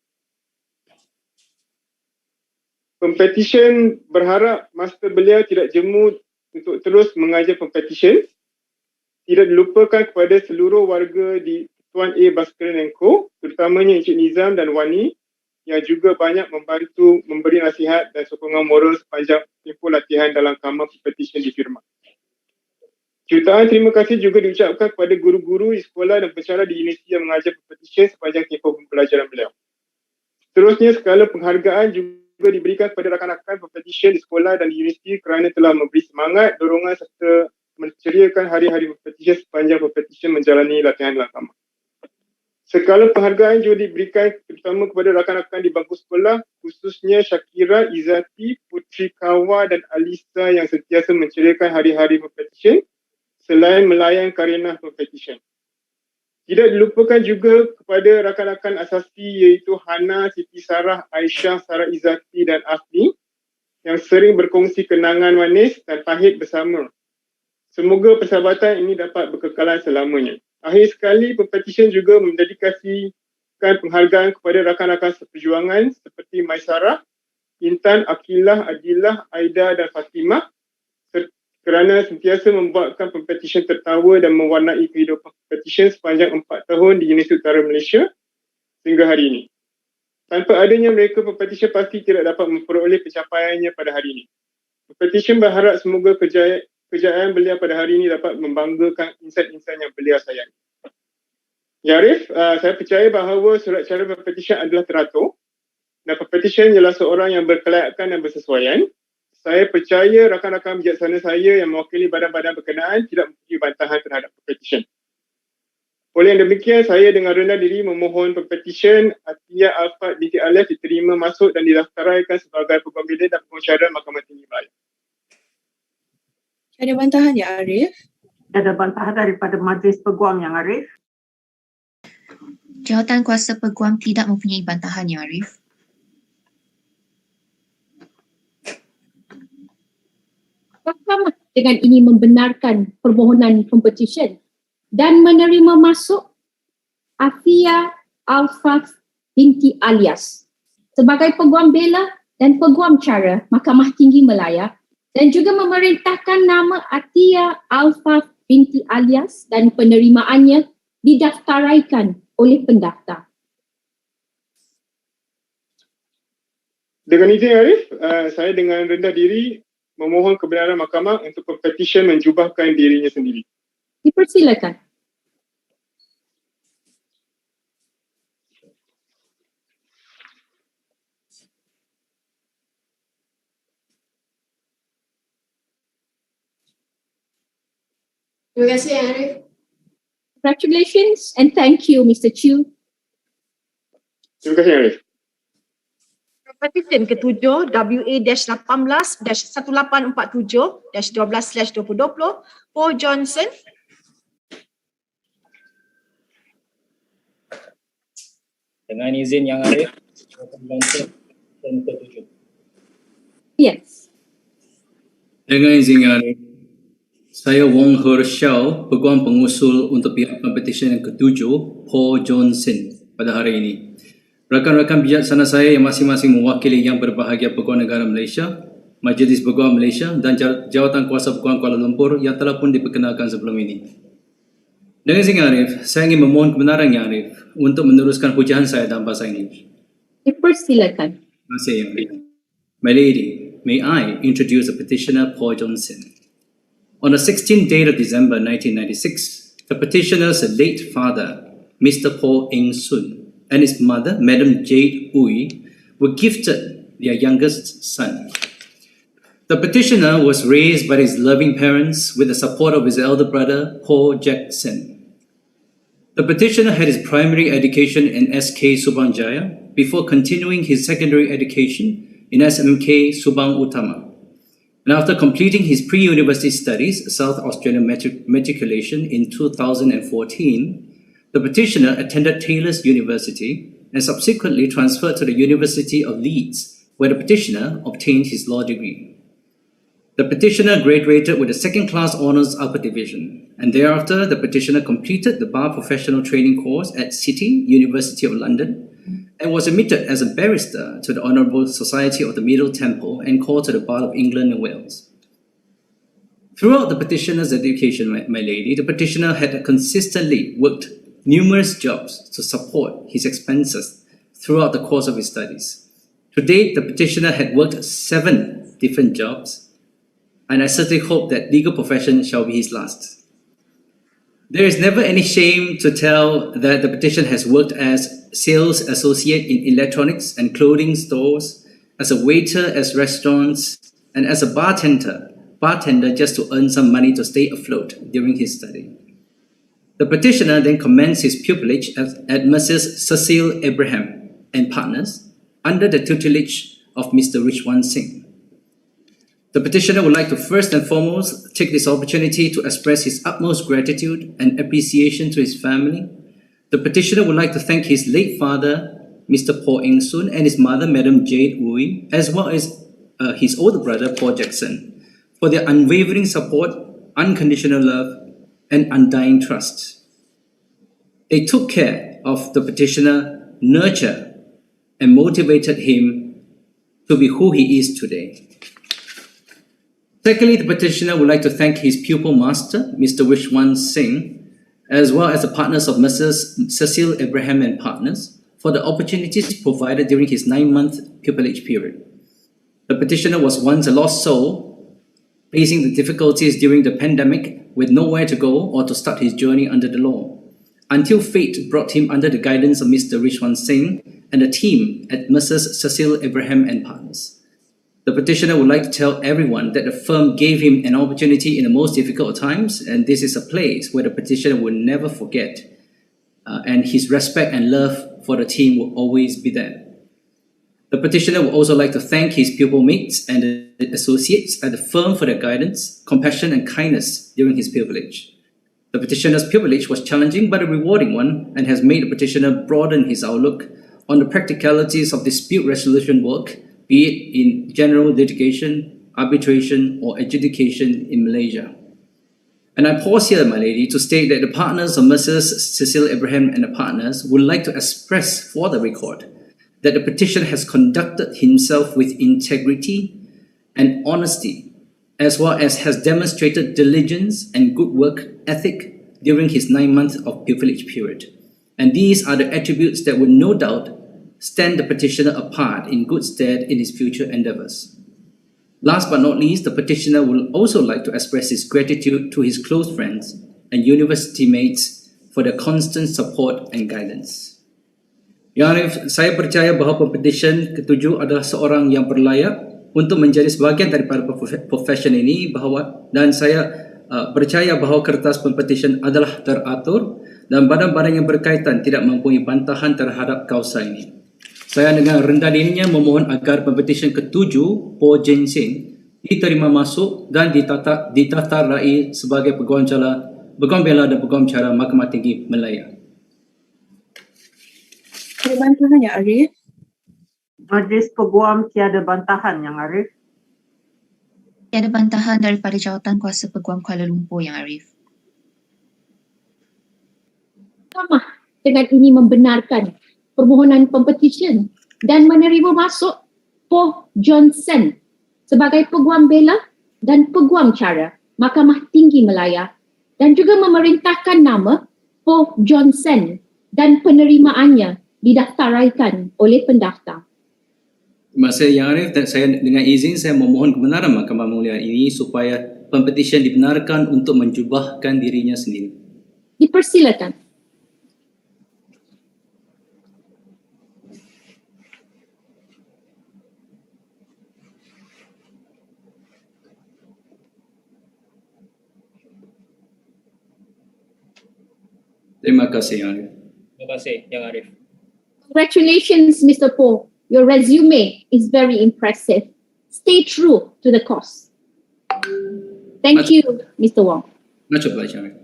Pempetisyen berharap master beliau tidak jemu untuk terus mengajar pempetisyen. Tidak dilupakan kepada seluruh warga di Tuan A Baskaran & Co, terutamanya Encik Nizam dan Wani yang juga banyak membantu memberi nasihat dan sokongan moral sepanjang tempoh latihan dalam kamar pempetisyen di firma. Jutaan terima kasih juga diucapkan kepada guru-guru di sekolah dan pensyarah di universiti yang mengajar pempetisyen sepanjang tempoh pembelajaran beliau. Seterusnya, segala penghargaan juga diberikan kepada rakan-rakan pempetisyen di sekolah dan di universiti kerana telah memberi semangat, dorongan serta menceriakan hari-hari pempetisyen sepanjang pempetisyen menjalani latihan dalam kamar. Segala penghargaan juga diberikan terutama kepada rakan-rakan di bangku sekolah khususnya Shakira, Izzati, Putri Kawa dan Alisa yang sentiasa menceriakan hari-hari Pempetisyen selain melayan Karenah Pempetisyen. Tidak dilupakan juga kepada rakan-rakan asasi iaitu Hana, Siti Sarah, Aisyah, Sarah Izzati dan Afni yang sering berkongsi kenangan manis dan pahit bersama. Semoga persahabatan ini dapat berkekalan selamanya. Akhir sekali, Pempetisyen juga mendedikasikan penghargaan kepada rakan-rakan seperjuangan seperti Maisarah, Intan, Akilah, Adilah, Aida dan Fatimah kerana sentiasa membuatkan Pempetisyen tertawa dan mewarnai kehidupan Pempetisyen sepanjang 4 tahun di Universiti Utara Malaysia sehingga hari ini. Tanpa adanya mereka, Pempetisyen pasti tidak dapat memperoleh pencapaiannya pada hari ini. Pempetisyen berharap semoga kejayaan beliau pada hari ini dapat membanggakan insan-insan yang beliau sayangi. Ya Arif, saya percaya bahawa surat cara Pempetisyen adalah teratur dan Pempetisyen ialah seorang yang berkelayakan dan bersesuaian. Saya percaya rakan-rakan bijaksana saya yang mewakili badan-badan berkenaan tidak mempunyai bantahan terhadap Pempetisyen. Oleh yang demikian, saya dengan rendah diri memohon Pempetisyen Atiyah Alfad Binti Alias diterima masuk dan didaftaraikan sebagai Peguam Bela dan pengucara Mahkamah Tinggi Kuala. Ada bantahan ya Arif? Ada bantahan daripada Majlis Peguam yang Arif. Jawatan kuasa peguam tidak mempunyai bantahan ya Arif. Mahkamah dengan ini membenarkan permohonan Pempetisyen dan menerima masuk Atiyah Alfad Binti Alias sebagai Peguam Bela dan Peguam Cara Mahkamah Tinggi Malaya dan juga memerintahkan nama Atiyah Alfad Binti Alias dan penerimaannya didaftaraikan oleh pendaftar. Dengan izin Arif, saya dengan rendah diri memohon kebenaran mahkamah untuk Pempetisyen menjubahkan dirinya sendiri. Dipersilakan. Terima kasih Arif. Congratulations and thank you Mr. Chu. Terima kasih Arif. Petisyen ke-7 WA-1847-1847-12/2020 Paul Johnson. Dengan izin yang Arif, Johnson dan ke-7. Yes. Dengan izin yang Arif, saya Wong Herschel, Peguam Pengusul untuk pihak Pempetisyen yang ke-7, Paul Johnson pada hari ini. Rakan-rakan bijaksana saya yang masing-masing mewakili yang berbahagia Peguam Negara Malaysia, Majlis Peguam Malaysia dan Jawatan Kuasa Peguam Kuala Lumpur yang telah pun diperkenalkan sebelum ini. Dengan izin Arif, saya ingin memohon kebenaran yang Arif untuk meneruskan hujahan saya dalam bahasa Inggeris. Dipersilakan. Terima kasih yang Arif. My lady, may I introduce the petitioner Paul Johnson. On the 16th day of December 1996, the petitioner's late father, Mr. Paul Eng Sun, and his mother, Madam Jade Ooi, were gifted their youngest son. The petitioner was raised by his loving parents with the support of his elder brother, Paul Jackson. The petitioner had his primary education in SK Subang Jaya before continuing his secondary education in SMK Subang Utama. And after completing his pre-university studies, South Australian matriculation in 2014, the petitioner attended Taylor's University and subsequently transferred to the University of Leeds, where the petitioner obtained his law degree. The petitioner graduated with a second-class honours upper division, and thereafter the petitioner completed the bar professional training course at City, University of London, and was admitted as a barrister to the Honourable Society of the Middle Temple and called to the Bar of England and Wales. Throughout the petitioner's education, my lady, the petitioner had consistently worked numerous jobs to support his expenses throughout the course of his studies. To date, the petitioner had worked 7 different jobs, and I certainly hope that legal profession shall be his last. There is never any shame to tell that the petitioner has worked as sales associate in electronics and clothing stores, as a waiter at restaurants, and as a bartender just to earn some money to stay afloat during his study. The petitioner then commenced his pupillage at Mrs. Cecile Abraham and Partners, under the tutelage of Mr. Richwan Singh. The petitioner would like to first and foremost take this opportunity to express his utmost gratitude and appreciation to his family. The petitioner would like to thank his late father, Mr. Paul Eng Soon, and his mother, Madam Jade Uy, as well as his older brother, Paul Jackson, for their unwavering support, unconditional love, and undying trust. They took care of the petitioner, nurtured, and motivated him to be who he is today. Secondly, the petitioner would like to thank his pupil master, Mr. Richwan Singh, as well as the partners of Mrs. Cecile Abraham and Partners, for the opportunities provided during his 9-month pupillage period. The petitioner was once a lost soul, facing the difficulties during the pandemic with nowhere to go or to start his journey under the law, until fate brought him under the guidance of Mr. Richwan Singh and the team at Mrs. Cecile Abraham and Partners. The petitioner would like to tell everyone that the firm gave him an opportunity in the most difficult times, and this is a place where the petitioner will never forget, and his respect and love for the team will always be there. The petitioner would also like to thank his pupil mates and the associates at the firm for their guidance, compassion, and kindness during his pupillage. The petitioner's pupillage was challenging but a rewarding one, and has made the petitioner broaden his outlook on the practicalities of dispute resolution work, be it in general litigation, arbitration, or adjudication in Malaysia. And I pause here, my lady, to state that the partners of Mrs. Cecile Abraham and the Partners would like to express for the record that the petitioner has conducted himself with integrity and honesty, as well as has demonstrated diligence and good work ethic during his 9 months of pupillage period. And these are the attributes that will no doubt stand the petitioner apart in good stead in his future endeavours. Last but not least, the petitioner will also like to express his gratitude to his close friends and university mates for their constant support and guidance. Yang Arif, saya percaya bahawa pempetition ketujuh adalah seorang yang berlayak untuk menjadi sebahagian daripada profession ini, dan saya percaya bahawa kertas pempetition adalah teratur dan badan-badan yang berkaitan tidak mempunyai bantahan terhadap kausa ini. Saya dengan rendah dirinya memohon agar pempetition ketujuh Po Jin Sing diterima masuk dan didaftarai sebagai Peguam Bela dan Peguam Cara Mahkamah Tinggi Malaya. Ada bantahan ya, Arif? Majlis Peguam tiada bantahan, Yang Arif. Tiada bantahan daripada jawatan kuasa Peguam Kuala Lumpur, Yang Arif. Mahkamah dengan ini membenarkan permohonan pempetisyen dan menerima masuk Po Johnson sebagai Peguam Bela dan Peguam Cara Mahkamah Tinggi Malaya, dan juga memerintahkan nama Po Johnson dan penerimaannya didaftaraikan oleh pendaftar. Terima kasih Yang Arif, dan saya dengan izin saya memohon kebenaran Mahkamah Mulia ini supaya pempetisyen dibenarkan untuk menjubahkan dirinya sendiri. Dipersilakan. Terima kasih Yang Arif. Terima kasih Yang Arif. Congratulations, Mr. Po. Your resume is very impressive. Stay true to the cause. Thank you, Mr. Wong. Much obliged, Yang Arif.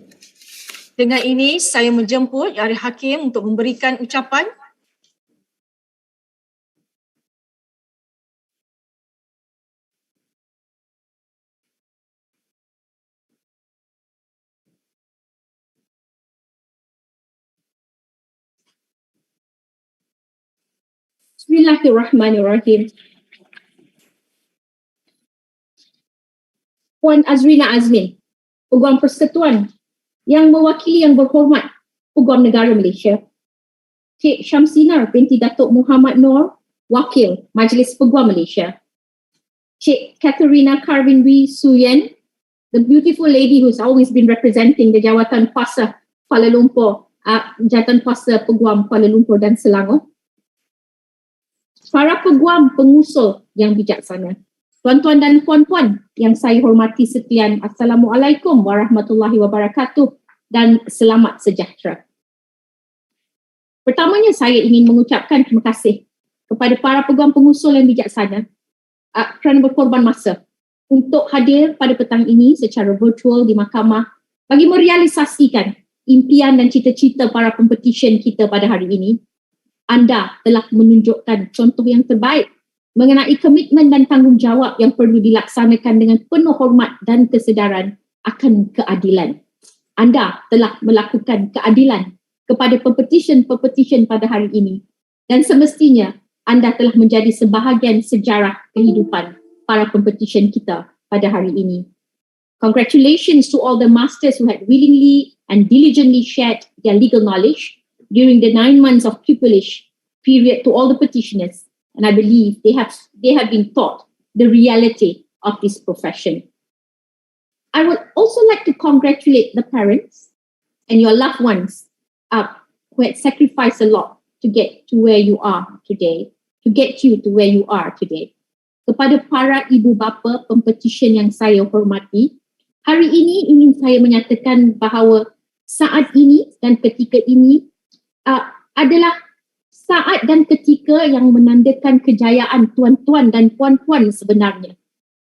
Dengan ini, saya menjemput Yang Hakim untuk memberikan ucapan. Bismillahirrahmanirrahim. Puan Azrina Azmin, Peguam Persekutuan yang mewakili Yang Berhormat Peguam Negara Malaysia, Cik Syamsinar binti Datuk Muhammad Noor, Wakil Majlis Peguam Malaysia, Cik Katerina Karvinwi Suyen, the beautiful lady who's always been representing the Jawatan Kuasa Kuala Lumpur, Jawatan Kuasa Peguam Kuala Lumpur dan Selangor, para peguam pengusul yang bijaksana, tuan-tuan dan puan-puan yang saya hormati sekalian, Assalamualaikum warahmatullahi wabarakatuh dan selamat sejahtera. Pertamanya saya ingin mengucapkan terima kasih kepada para peguam pengusul yang bijaksana kerana berkorban masa untuk hadir pada petang ini secara virtual di mahkamah bagi merealisasikan impian dan cita-cita para pempetisyen kita pada hari ini. Anda telah menunjukkan contoh yang terbaik mengenai komitmen dan tanggungjawab yang perlu dilaksanakan dengan penuh hormat dan kesedaran akan keadilan. Anda telah melakukan keadilan kepada pempetisyen-pempetisyen pada hari ini dan semestinya anda telah menjadi sebahagian sejarah kehidupan para pempetisyen kita pada hari ini. Congratulations to all the masters who had willingly and diligently shared their legal knowledge during the 9 months of pupillage period to all the petitioners, and I believe they have been taught the reality of this profession. I would also like to congratulate the parents and your loved ones who had sacrificed a lot to get to where you are today, to get you to where you are today. Kepada para ibu bapa pempetisyen yang saya hormati, hari ini ingin saya menyatakan bahawa saat ini dan ketika ini adalah saat dan ketika yang menandakan kejayaan tuan-tuan dan puan-puan sebenarnya.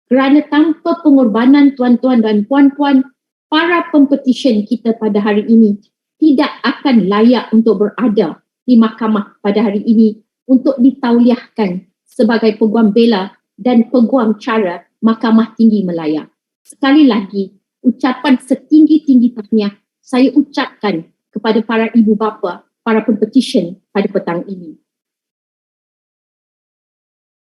Kerana tanpa pengorbanan tuan-tuan dan puan-puan, para pempetisyen kita pada hari ini tidak akan layak untuk berada di mahkamah pada hari ini untuk ditauliahkan sebagai Peguam Bela dan Peguam Cara Mahkamah Tinggi Malaya. Sekali lagi, ucapan setinggi-tinggi tahniah saya ucapkan kepada para ibu bapa, para pempetisyen pada petang ini.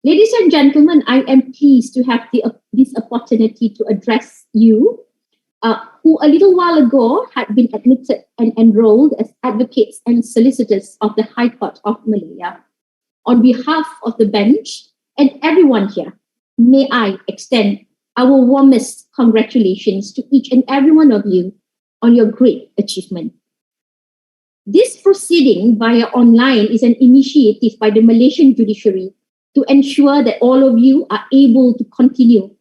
Ladies and gentlemen, I am pleased to have this opportunity to address you who a little while ago had been admitted and enrolled as advocates and solicitors of the High Court of Malaya. On behalf of the bench and everyone here, may I extend our warmest congratulations to each and every one of you on your great achievement. This proceeding via online is an initiative by the Malaysian judiciary to ensure that all of you are able to continue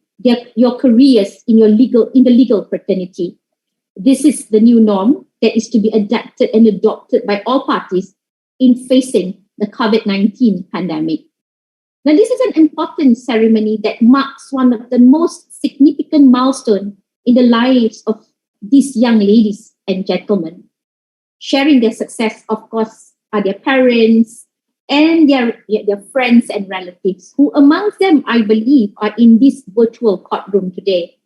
your careers in the legal fraternity. This is the new norm that is to be adapted and adopted by all parties in facing the COVID-19 pandemic. Now, this is an important ceremony that marks one of the most significant milestones in the lives of these young ladies and gentlemen. Sharing their success, of course, are their parents and their friends and relatives, who amongst them, I believe, are in this virtual courtroom today.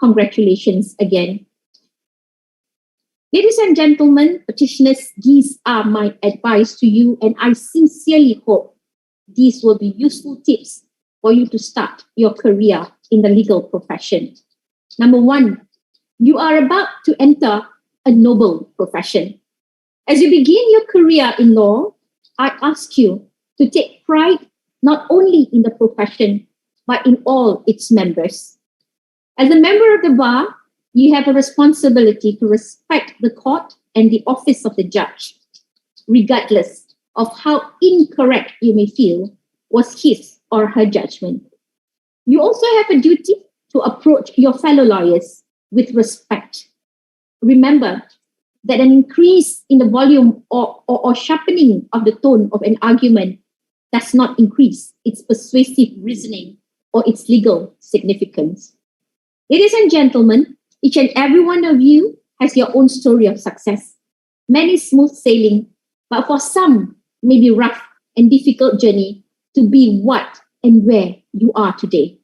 Congratulations again. Ladies and gentlemen, petitioners, these are my advice to you, and I sincerely hope these will be useful tips for you to start your career in the legal profession. Number one, you are about to enter a noble profession. As you begin your career in law, I ask you to take pride not only in the profession, but in all its members. As a member of the bar, you have a responsibility to respect the court and the office of the judge, regardless of how incorrect you may feel was his or her judgment. You also have a duty to approach your fellow lawyers with respect. Remember that an increase in the volume or sharpening of the tone of an argument does not increase its persuasive reasoning or its legal significance. Ladies and gentlemen, each and every one of you has your own story of success. Many smooth sailing, but for some, maybe rough and difficult journey to be what and where you are today.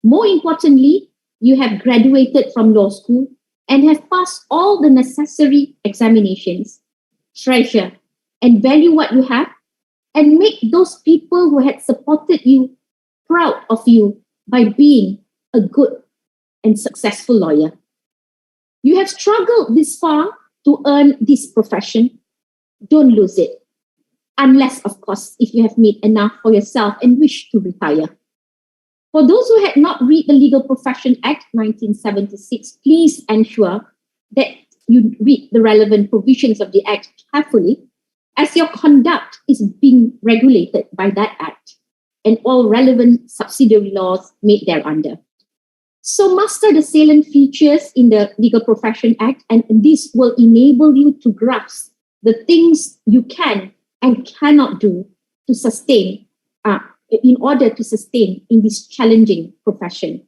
More importantly, you have graduated from law school and have passed all the necessary examinations. Treasure and value what you have and make those people who had supported you proud of you by being a good and successful lawyer. You have struggled this far to earn this profession. Don't lose it. Unless, of course, if you have made enough for yourself and wish to retire. For those who had not read the Legal Profession Act 1976, please ensure that you read the relevant provisions of the Act carefully, as your conduct is being regulated by that Act and all relevant subsidiary laws made thereunder. So master the salient features in the Legal Profession Act, and this will enable you to grasp the things you can and cannot do to sustain in order to sustain in this challenging profession.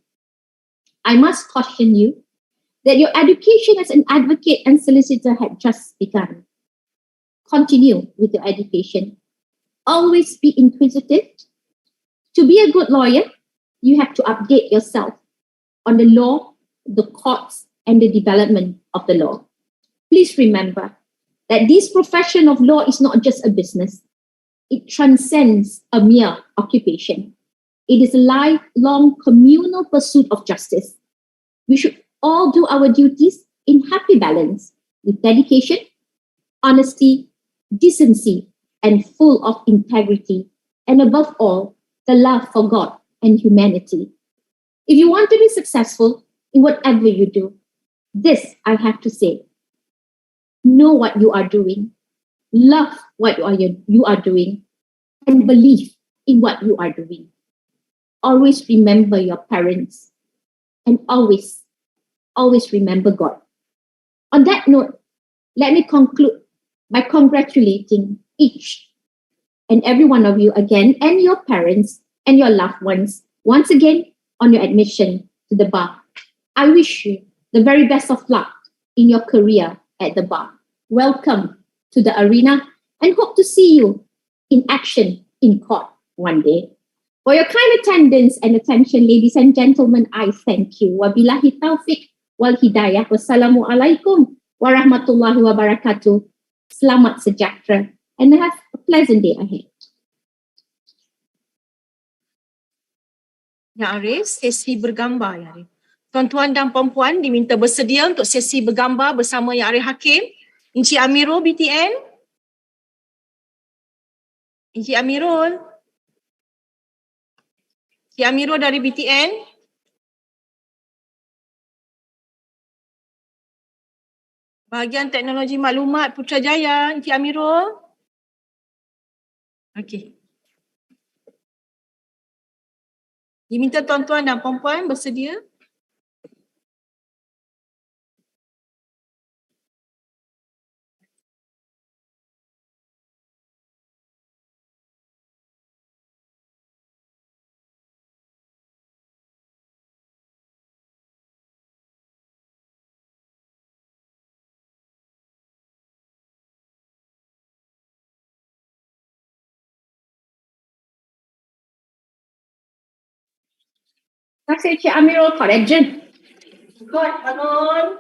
I must caution you that your education as an advocate and solicitor had just begun. Continue with your education. Always be inquisitive. To be a good lawyer, you have to update yourself on the law, the courts, and the development of the law. Please remember that this profession of law is not just a business. It transcends a mere occupation. It is a lifelong communal pursuit of justice. We should all do our duties in happy balance with dedication, honesty, decency, and full of integrity, and above all, the love for God and humanity. If you want to be successful in whatever you do, this I have to say: know what you are doing, love what you are doing, and believe in what you are doing. Always remember your parents, and always remember God. On that note, let me conclude by congratulating each and every one of you again, and your parents and your loved ones, once again on your admission to the bar. I wish you the very best of luck in your career at the bar. Welcome to the arena, and hope to see you in action in court one day. For your kind attendance and attention, ladies and gentlemen, I thank you. Wabillahi taufiq wal hidayah. Wassalamualaikum warahmatullahi wabarakatuh. Selamat sejahtera and have a pleasant day ahead. Ya Arif, sesi bergambar ya Arif. Tuan-tuan dan puan-puan diminta bersedia untuk sesi bergambar bersama Yang Arif Hakim, Encik Amirul BTN. Encik Amirul. Encik Amirul dari BTN. Bahagian Teknologi Maklumat Putrajaya, Encik Amirul. Okey. Diminta tuan-tuan dan puan-puan bersedia. Terima kasih Encik Amirul. Correction. Good, bangun.